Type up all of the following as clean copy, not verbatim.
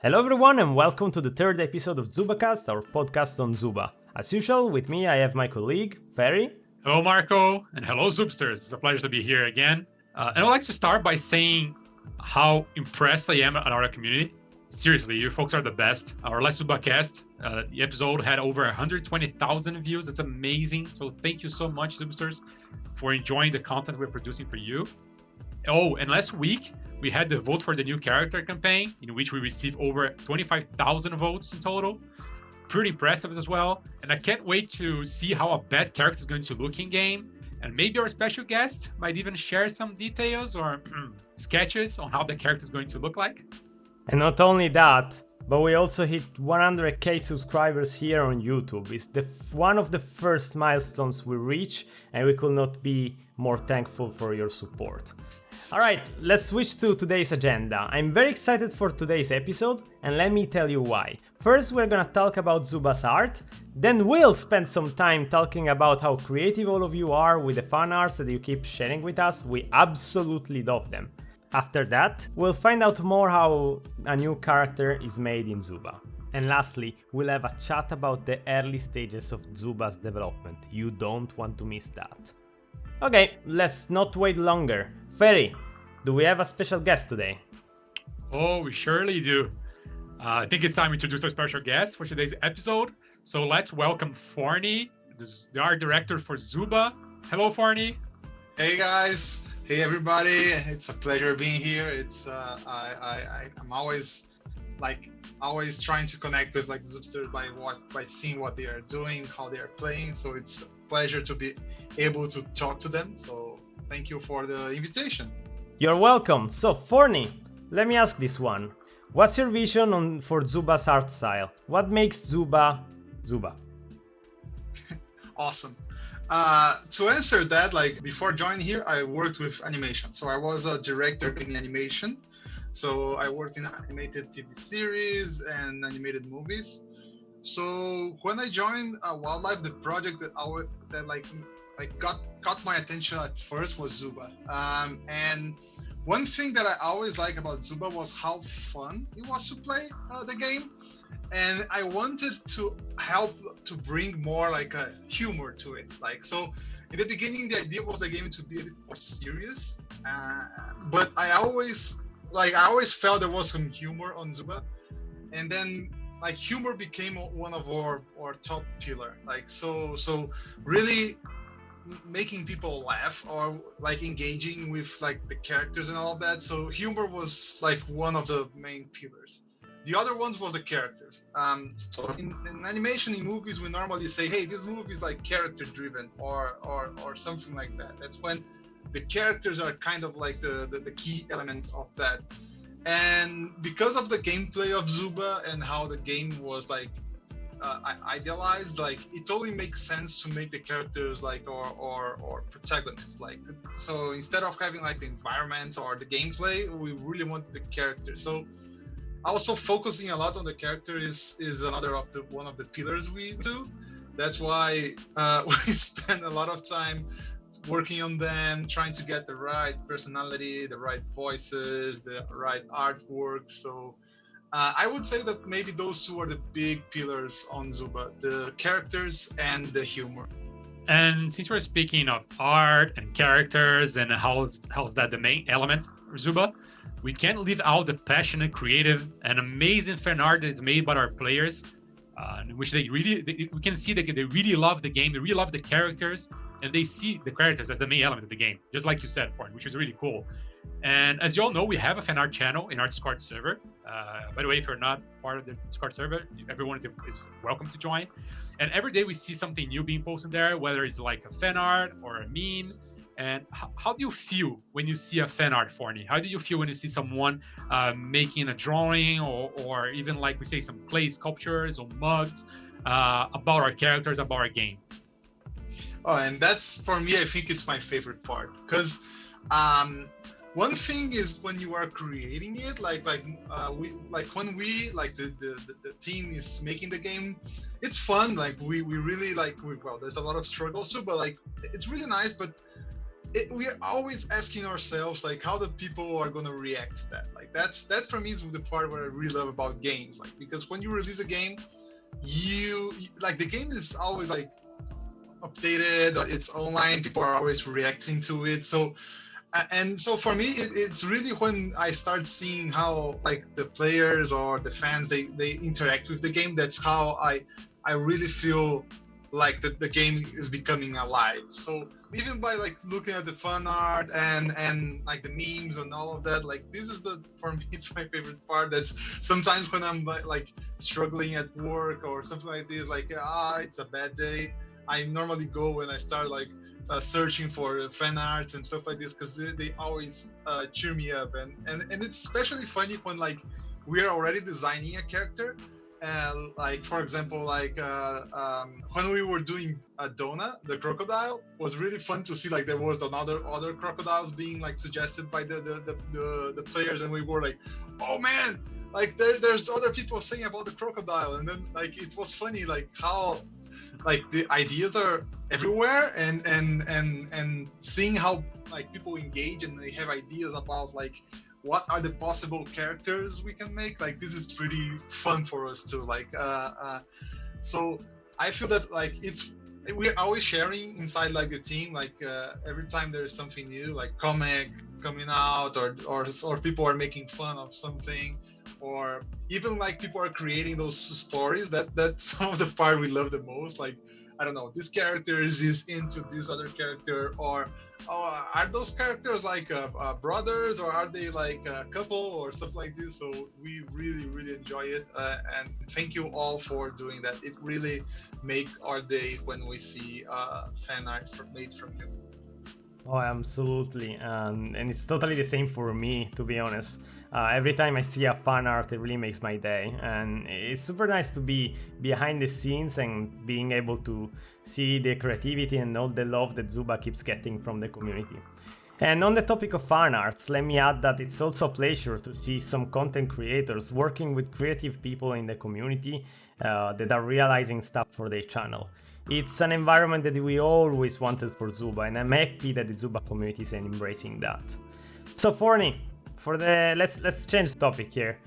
Hello everyone and welcome to the third episode of ZoobaCast, our podcast on Zooba. As usual, with me I have my colleague, Ferry. Hello, Marco, and hello, Zoopsters. It's a pleasure to be here again. And I'd like to start by saying how impressed I am at our community. Seriously, you folks are the best. Our last ZoobaCast, the episode had over 120,000 views. That's amazing. So thank you so much, Zoopsters, for enjoying the content we're producing for you. Oh, and last week, we had the Vote for the New Character campaign, in which we received over 25,000 votes in total. Pretty impressive as well. And I can't wait to see how a bad character is going to look in game. And maybe our special guest might even share some details or sketches on how the character is going to look like. And not only that, but we also hit 100k subscribers here on YouTube. It's one of the first milestones we reach, and we could not be more thankful for your support. Alright, let's switch to today's agenda. I'm very excited for today's episode, and let me tell you why. First, we're gonna talk about Zooba's art, then we'll spend some time talking about how creative all of you are with the fan arts that you keep sharing with us. We absolutely love them. After that, we'll find out more how a new character is made in Zooba. And lastly, we'll have a chat about the early stages of Zooba's development. You don't want to miss that. Okay, let's not wait longer. Ferry, do we have a special guest today? Oh, we surely do. I think it's time to introduce our special guest for today's episode. So let's welcome Forni, the art director for Zooba. Hello, Forni. Hey guys, hey everybody. It's a pleasure being here. It's I'm always trying to connect with Zoopsters by seeing what they are doing, how they are playing. So it's a pleasure to be able to talk to them. So thank you for the invitation. You're welcome. So Forni, let me ask this one. What's your vision for Zooba's art style? What makes Zooba Zooba? Awesome. To answer that, before joining here, I worked with animation. So I was a director in animation. So I worked in animated TV series and animated movies. So when I joined Wildlife, the project that caught my attention at first was Zooba. And one thing that I always liked about Zooba was how fun it was to play the game. And I wanted to help to bring more humor to it. So in the beginning, the idea was the game to be a bit more serious. But I always felt there was some humor on Zooba. And then humor became one of our top pillar. So really making people laugh or engaging with the characters and all of that. So humor was one of the main pillars. The other ones was the characters. So in animation, in movies, we normally say, hey, this movie is character driven or something like that. That's when the characters are kind of the key elements of that. And because of the gameplay of Zooba and how the game was idealized, it totally makes sense to make the characters or protagonists. So instead of having the environment or the gameplay, we really wanted the characters. So also focusing a lot on the character is another one of the pillars we do. That's why we spend a lot of time working on them, trying to get the right personality, the right voices, the right artwork. So I would say that maybe those two are the big pillars on Zooba, the characters and the humor. And since we're speaking of art and characters and how's that the main element for Zooba, we can't leave out the passionate, creative, and amazing fan art that is made by our players, in which we can see that they really love the game, they really love the characters, and they see the characters as the main element of the game, just like you said, Forni, which is really cool. And as you all know, we have a fan art channel in our Discord server. By the way, if you're not part of the Discord server, everyone is welcome to join. And every day we see something new being posted there, whether it's a fan art or a meme. And how do you feel when you see a fan art, Forni? How do you feel when you see someone making a drawing or even we say some clay sculptures or mugs about our characters, about our game? Oh, and that's, for me, I think it's my favorite part. Because one thing is when you are creating it, when we the team is making the game, it's fun. We really well, there's a lot of struggles too, but it's really nice. But we're always asking ourselves like how the people are gonna react to that. Like that for me is the part what I really love about games. Like because when you release a game, you like the game is always like updated, it's online, people are always reacting to it. So and so for me it's really when I start seeing how like the players or the fans they interact with the game, that's how I really feel like the game is becoming alive. So even by like looking at the fun art and like the memes and all of that, like this is the, for me it's my favorite part. That's sometimes when I'm like struggling at work or something like this, like it's a bad day, I normally go and I start like searching for fan arts and stuff like this, because they always cheer me up. And it's especially funny when like we are already designing a character. Like for example, like when we were doing Dona, the crocodile, was really fun to see. Like there was other crocodiles being like suggested by the players, and we were like, oh man, like there's other people saying about the crocodile. And then like it was funny like how like the ideas are everywhere, and seeing how like people engage and they have ideas about like what are the possible characters we can make. Like this is pretty fun for us too. Like so I feel that like we're always sharing inside like the team, like every time there's something new, like comic coming out, or people are making fun of something, or even like people are creating those stories. That's some of the part we love the most. Like I don't know, this character is into this other character, or are those characters like brothers, or are they like a couple or stuff like this. So we really enjoy it, and thank you all for doing that. It really makes our day when we see fan art made from you. Oh, absolutely, and it's totally the same for me, to be honest. Every time I see a fan art, it really makes my day, and it's super nice to be behind the scenes and being able to see the creativity and all the love that Zooba keeps getting from the community. And on the topic of fan arts, let me add that it's also a pleasure to see some content creators working with creative people in the community that are realizing stuff for their channel. It's an environment that we always wanted for Zooba, and I'm happy that the Zooba community is embracing that. So Forni, let's change the topic here.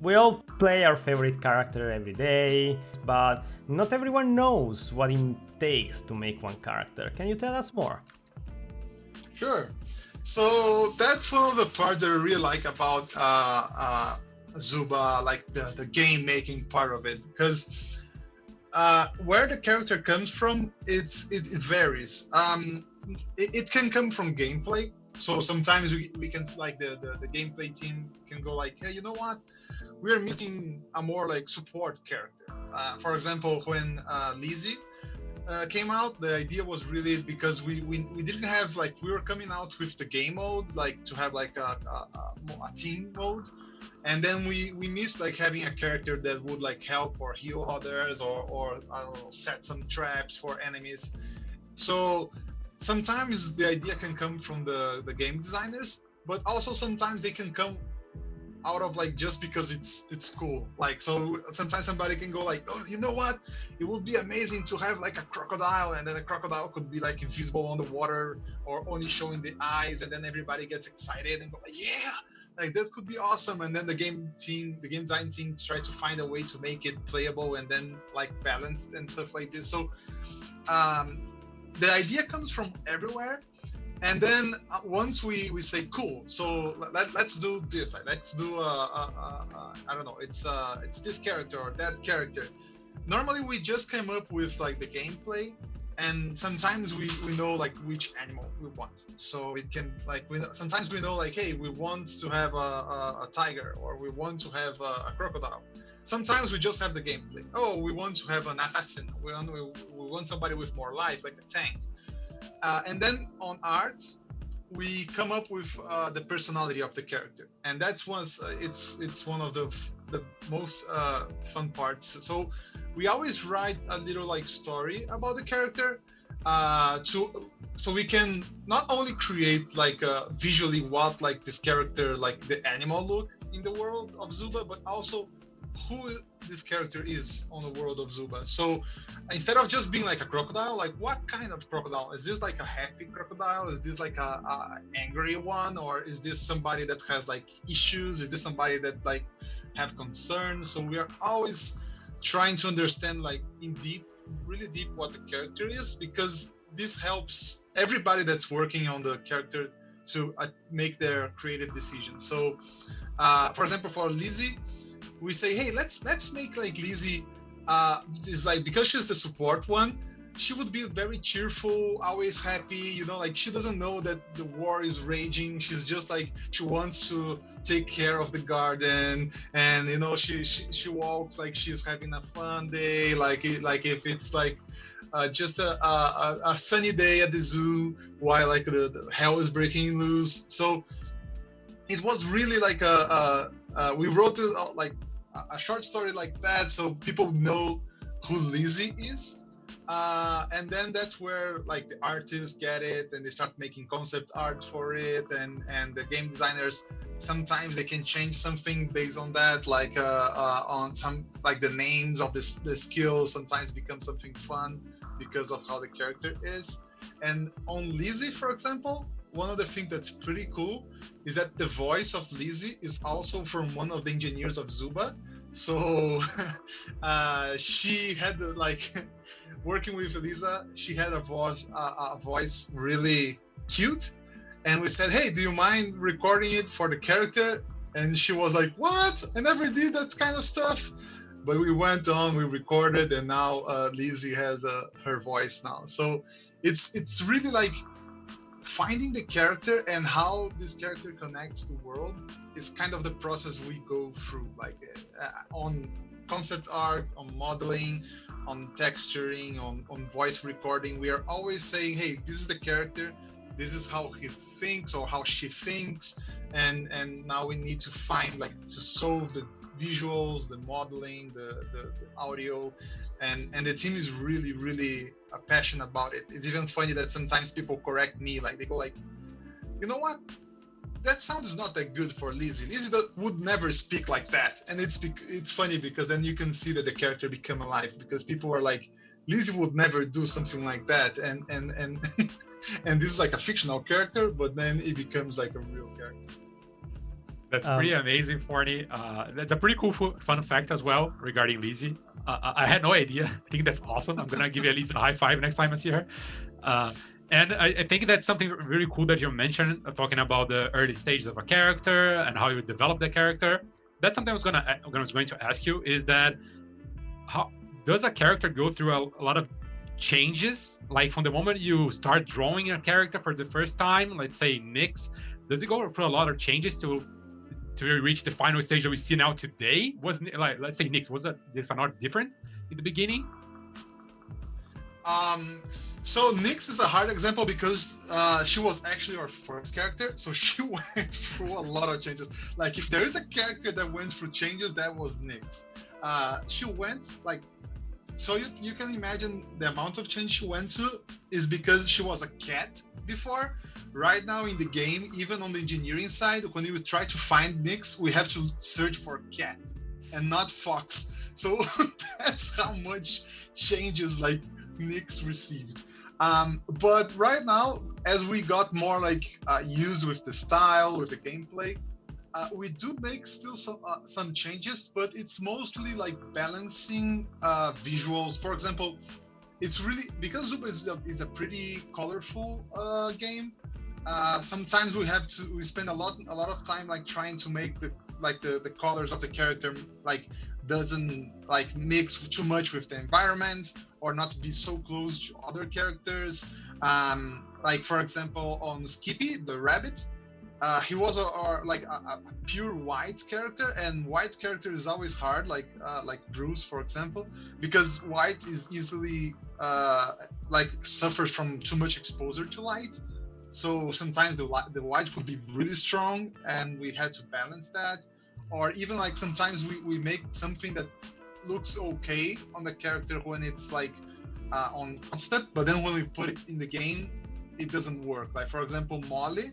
We all play our favorite character every day, but not everyone knows what it takes to make one character. Can you tell us more? Sure. So that's one of the parts that I really like about Zooba, like the game making part of it, because where the character comes from, it varies. It can come from gameplay. So sometimes we can like the gameplay team can go like, hey, you know what? We're missing a more like support character. For example, when Lizzie came out, the idea was really because we didn't have like, we were coming out with the game mode, like to have like a team mode, and then we missed like having a character that would like help or heal others, or I don't know, set some traps for enemies. So sometimes the idea can come from the game designers, but also sometimes they can come out of like just because it's cool. Like so sometimes somebody can go like, oh, you know what, it would be amazing to have like a crocodile, and then a crocodile could be like invisible on the water or only showing the eyes, and then everybody gets excited and go like, yeah, like that could be awesome. And then the game design team try to find a way to make it playable and then like balanced and stuff like this. So the idea comes from everywhere. And then once we say cool, so let's do this, like let's do I don't know, it's this character or that character. Normally we just came up with like the gameplay, and sometimes we know like which animal we want. So it can like sometimes we know like, hey, we want to have a tiger, or we want to have a crocodile. Sometimes we just have the gameplay. Oh, we want to have an assassin. We want somebody with more life, like a tank. And then on art, we come up with the personality of the character, and that's it's one of the most fun parts. So we always write a little like story about the character, so we can not only create like visually what like this character, like the animal look in the world of Zooba, but also who this character is on the world of Zuba. So instead of just being like a crocodile, like what kind of crocodile? Is this like a happy crocodile? Is this like a angry one? Or is this somebody that has like issues? Is this somebody that like have concerns? So we are always trying to understand like in deep, really deep what the character is, because this helps everybody that's working on the character to make their creative decisions. So for example, for Lizzie, we say, hey, let's make like Lizzie is like, because she's the support one, she would be very cheerful, always happy, you know, like she doesn't know that the war is raging. She's just like, she wants to take care of the garden, and you know, she walks like she's having a fun day, like if it's like just a sunny day at the zoo while like the hell is breaking loose. So it was really like we wrote it like a short story like that, so people know who Lizzie is, and then that's where like the artists get it and they start making concept art for it, and the game designers sometimes they can change something based on that, like on some like the names of the skills sometimes become something fun because of how the character is. And on Lizzie, for example, one of the things that's pretty cool is that the voice of Lizzie is also from one of the engineers of Zuba. So she had like working with Elisa, she had a voice really cute, and we said, hey, do you mind recording it for the character? And she was like, what? I never did that kind of stuff. But we went on, we recorded, and now Lizzie has her voice now. So it's really like finding the character and how this character connects to the world is kind of the process we go through, like on concept art, on modeling, on texturing, on voice recording. We are always saying, hey, this is the character, this is how he thinks or how she thinks, and now we need to find like to solve the visuals, the modeling, the audio, and the team is really passionate about it. It's even funny that sometimes people correct me, like they go like, you know what, that sound is not that good for Lizzie. Lizzie would never speak like that. And it's funny because then you can see that the character become alive, because people are like, Lizzie would never do something like that, and and this is like a fictional character, but then it becomes like a real character. That's pretty amazing, Forni. That's a pretty cool fun fact as well regarding Lizzie. I had no idea. I think that's awesome. I'm gonna give Lizzie a high five next time I see her. And I think that's something really cool that you mentioned, talking about the early stages of a character and how you develop the character. That's something I was going to ask you, is that how does a character go through a lot of changes? Like from the moment you start drawing a character for the first time, let's say Nyx, does it go through a lot of changes to reach the final stage that we see now today? Was like, let's say Nyx, was this not different in the beginning? So Nyx is a hard example because she was actually our first character, so she went through a lot of changes. Like if there is a character that went through changes, that was Nyx. She went like, so you can imagine the amount of change she went to is because she was a cat before. Right now in the game, even on the engineering side, when you try to find Nyx, we have to search for cat and not fox. So that's how much changes like Nyx received. But right now, as we got more like used with the style, with the gameplay, we do make still some changes, but it's mostly like balancing visuals. For example, it's really, because Zuba is a pretty colorful game. Sometimes we spend a lot of time like trying to make the colors of the character like doesn't like mix too much with the environment, or not to be so close to other characters. Like for example, on Skippy, the rabbit, he was a pure white character, and white character is always hard, like Bruce, for example, because white is easily like suffers from too much exposure to light. So sometimes the white would be really strong, and we had to balance that. Or even like sometimes we make something that looks okay on the character when it's like on concept, but then when we put it in the game, it doesn't work. Like for example, Molly,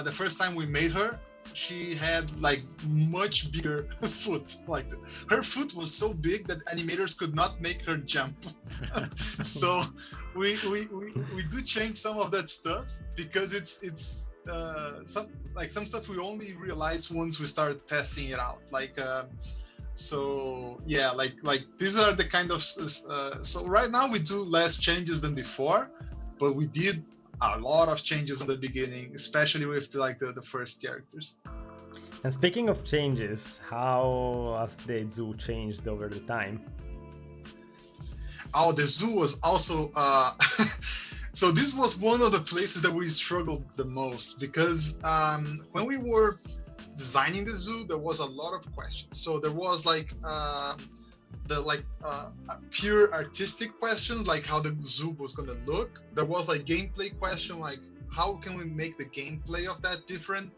the first time we made her, she had like much bigger foot. Like her foot was so big that animators could not make her jump. So we do change some of that stuff because it's some stuff we only realize once we start testing it out. So yeah, like these are the kind of so right now we do less changes than before, but we did a lot of changes in the beginning, especially with the first characters. And speaking of changes, how has the zoo changed over the time? Oh, the zoo was also so this was one of the places that we struggled the most because when we were designing the zoo, there was a lot of questions. So there was pure artistic questions, like how the zoo was going to look. There was like gameplay question, like how can we make the gameplay of that different.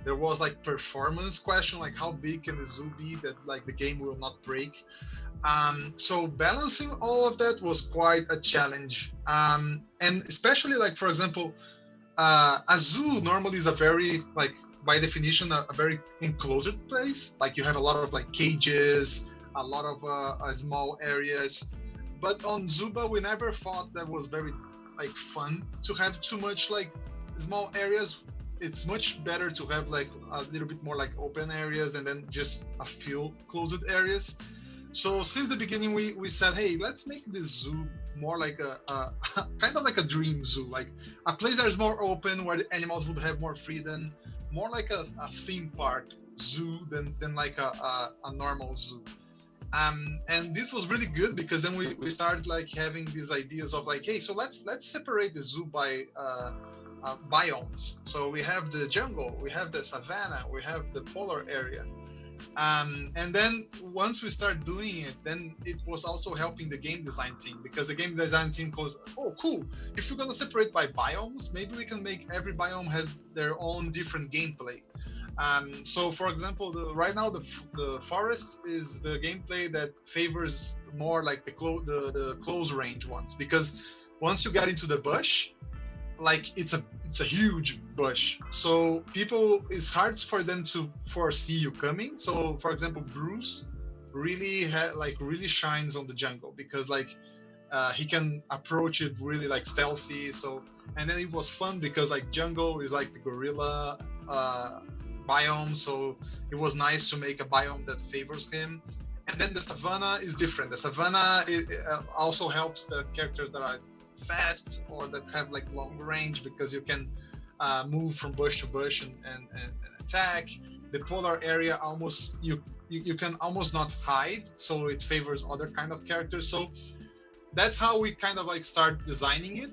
There was like performance question, like how big can the zoo be that like the game will not break. So balancing all of that was quite a challenge, and especially like, for example, a zoo normally is a very, like, by definition, a very enclosed place. Like you have a lot of like cages, a lot of small areas. But on Zooba, we never thought that was very like fun to have too much like small areas. It's much better to have like a little bit more like open areas and then just a few closed areas. So since the beginning, we said, hey, let's make this zoo more like a kind of like a dream zoo, like a place that is more open where the animals would have more freedom, more like a theme park zoo than like a normal zoo. And this was really good because then we started like having these ideas of like, hey, so let's separate the zoo by biomes. So we have the jungle, we have the savanna, we have the polar area. And then once we start doing it, then it was also helping the game design team, because the game design team goes, oh, cool. If we're going to separate by biomes, maybe we can make every biome has their own different gameplay. So for example, right now the forest is the gameplay that favors more like the close range ones, because once you get into the bush, like it's a huge bush, so it's hard for them to foresee you coming. So for example, Bruce really shines on the jungle because like he can approach it really like stealthy. So, and then it was fun because like jungle is like the gorilla biome, so it was nice to make a biome that favors him. And then the savanna is different. The savanna also helps the characters that are fast or that have like long range, because you can move from bush to bush and attack. The polar area almost you can almost not hide, so it favors other kind of characters. So that's how we kind of like start designing it.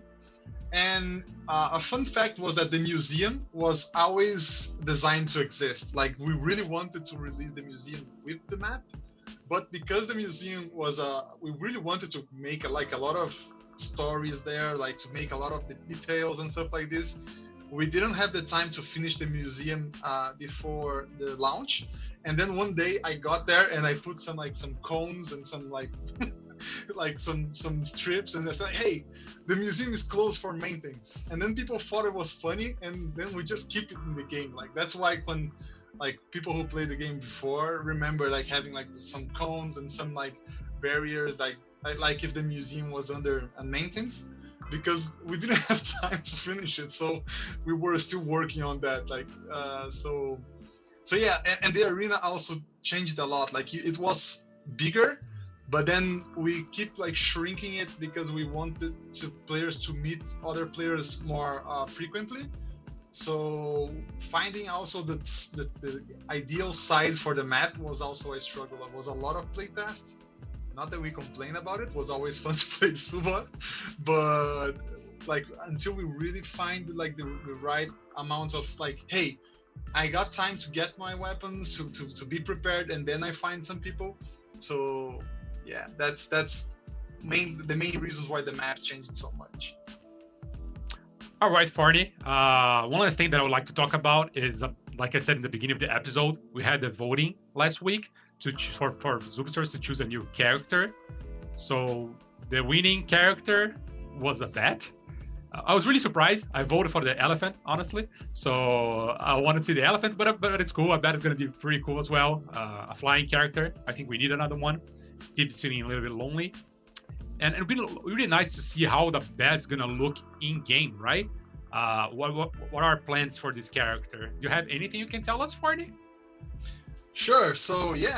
And a fun fact was that the museum was always designed to exist. Like we really wanted to release the museum with the map, but because the museum was we really wanted to make a lot of stories there, like to make a lot of the details and stuff like this. We didn't have the time to finish the museum before the launch. And then one day I got there and I put some cones and some like some strips, and I said, hey, the museum is closed for maintenance. And then people thought it was funny, and then we just keep it in the game. Like that's why when like people who played the game before remember like having like some cones and some like barriers, like if the museum was under a maintenance, because we didn't have time to finish it, so we were still working on that. Like so yeah, and the arena also changed a lot. Like it was bigger, but then we keep like shrinking it because we wanted players to meet other players more frequently. So finding also the ideal size for the map was also a struggle. It was a lot of playtests. Not that we complain about it, was always fun to play Zooba, but like until we really find like the right amount of like, hey, I got time to get my weapons to be prepared, and then I find some people. So yeah, that's the main reasons why the map changed so much. All right, Forni. One last thing that I would like to talk about is, like I said in the beginning of the episode, we had the voting last week for ZoobaStars to choose a new character. So the winning character was a bet, I was really surprised. I voted for the elephant, honestly. So I wanted to see the elephant, but it's cool. I bet it's going to be pretty cool as well. A flying character. I think we need another one. Steve's feeling a little bit lonely. And it'll be really nice to see how the bat's going to look in-game, right? What are our plans for this character? Do you have anything you can tell us, Forni? Sure. So yeah,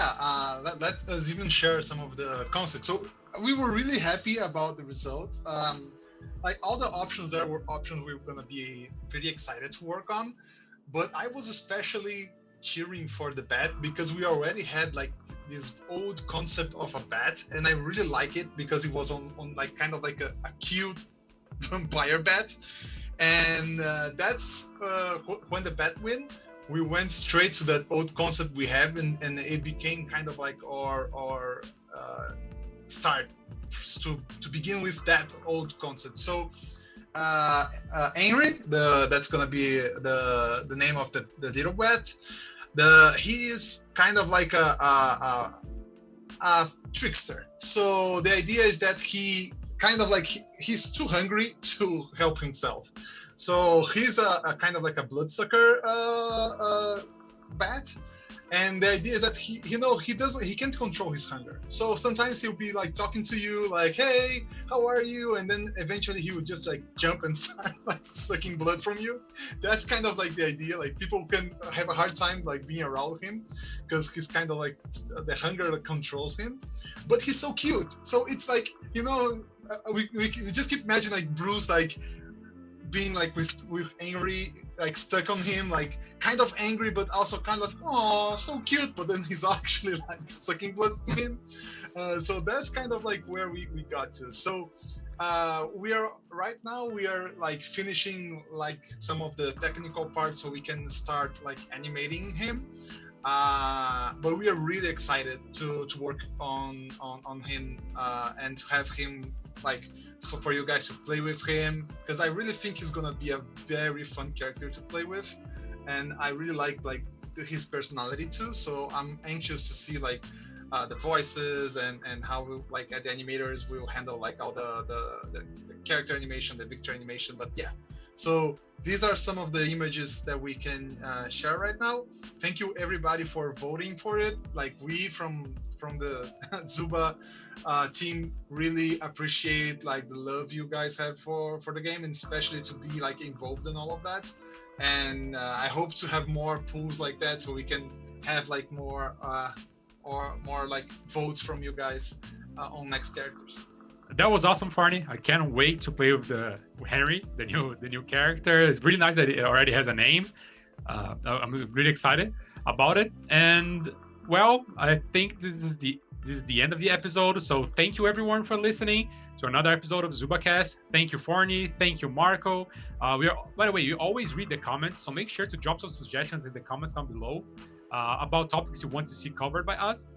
let us even share some of the concepts. So we were really happy about the result. Like all the options, there were options we were gonna be pretty excited to work on, but I was especially cheering for the bat because we already had like this old concept of a bat, and I really like it because it was on like kind of like a cute vampire bat, and that's when the bat win. We went straight to that old concept we have, and it became kind of like our start to begin with that old concept. So Henry, that's gonna be the name of the little bat. He is kind of like a trickster. So the idea is that he kind of like he's too hungry to help himself. So he's a kind of like a bloodsucker bat. And the idea is that he can't control his hunger. So sometimes he'll be like talking to you like, hey, how are you? And then eventually he would just like jump and start like sucking blood from you. That's kind of like the idea. Like people can have a hard time like being around him because he's kind of like the hunger that controls him. But he's so cute. So it's like, we just keep imagining like Bruce like being like with Henry like stuck on him, like kind of angry but also kind of oh so cute, but then he's actually like sucking blood from him. So that's kind of like where we got to. So we are like finishing like some of the technical parts so we can start like animating him. But we are really excited to work on him and to have him like so for you guys to play with him, because I really think he's gonna be a very fun character to play with, and I really like his personality too. So I'm anxious to see like the voices and how like at the animators will handle like all the character animation, the Victor animation. But yeah, so these are some of the images that we can share right now. Thank you everybody for voting for it. Like we from the Zooba team really appreciate like the love you guys have for the game, and especially to be like involved in all of that. And I hope to have more pools like that so we can have like more like votes from you guys on next characters. That was awesome, Forni. I can't wait to play with Henry, the new character. It's really nice that it already has a name. I'm really excited about it. And well, I think this is the end of the episode. So thank you everyone for listening to another episode of ZoobaCast. Thank you, Forni. Thank you, Marco. By the way, you always read the comments, so make sure to drop some suggestions in the comments down below about topics you want to see covered by us.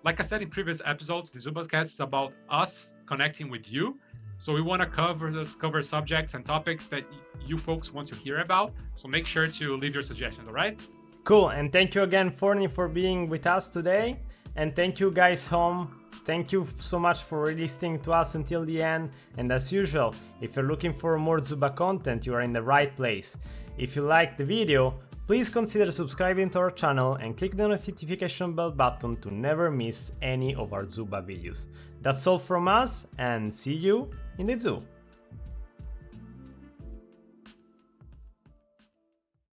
Like I said in previous episodes, the ZoobaCast is about us connecting with you. So we want to cover subjects and topics that you folks want to hear about. So make sure to leave your suggestions, all right? Cool, and thank you again, Forni, for being with us today. And thank you guys home. Thank you so much for listening to us until the end. And as usual, if you're looking for more Zooba content, you are in the right place. If you liked the video, please consider subscribing to our channel and click the notification bell button to never miss any of our Zooba videos. That's all from us, and see you in the zoo.